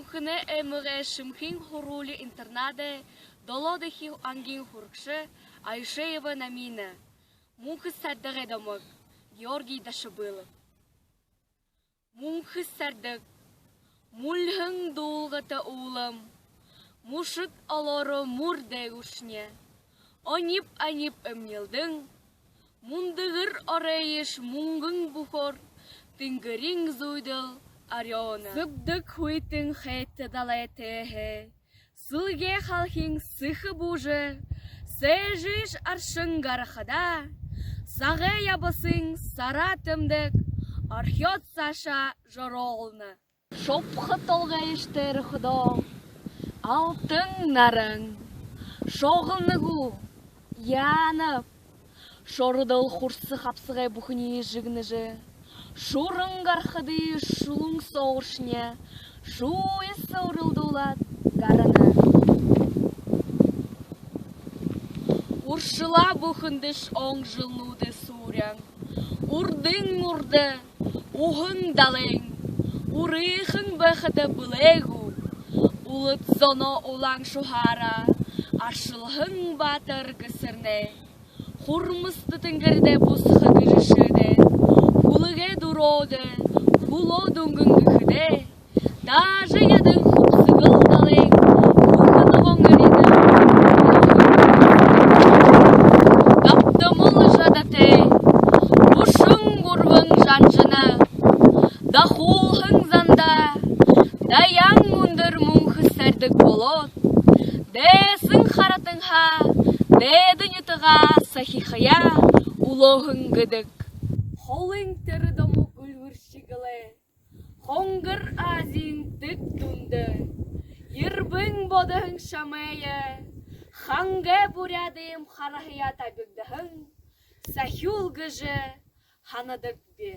Мухне эмыре шимхин хурули интернаде, долодахи ангин хуркши, Айшеева намина. Мунхы сәрдіғ едамык, Георгий Дашыбылов. Мунхы сәрдіг, мульхың долғыты улым, мушык алоры мурде ушне. Анип әмнелдің, мундығыр арайыш мунгың бұхор, тінгірің зуйдыл ариона. Сыбдық хуйтың хайты далайтығы, сылге халхин сыхы бұжы, Сәжіш аршын гарахада, сағы ябысың саратымдық, архет саша жоролны. Шопқы толға іштер құдо, алтын нарың, шоғылныгу, янып, шорыдыл құрсы қапсығай бұхыне жігніжі, шурың гархады шулың соғышне, шуы саурылдулат гараны. Уршыла бұхындыш оң жылнуды суряң, урдың урды, ухын далың, урыхын бұхыды бұлегу, улыт зоно улаң шухара, ашылхын батыр кісірне, хурмысты тінгірді бұсқы күжішіде, хулыге дуроды, хуло дүнгін күхіде, дажы ядың хупсығыл далың, ухын оңыреді, да хулхың занда, да яң мұндыр мұңхы сәрдік болот, дәсің харатыңға, дәдің үтіға сахихая улоғың гыдық. Холың тірі домук үлвіршігілі, хоңгыр азин тік дүнді, ербің бодың шамайы, ханға бұрядым харахия табігдіғың, сахюл гыжы ханадық бе.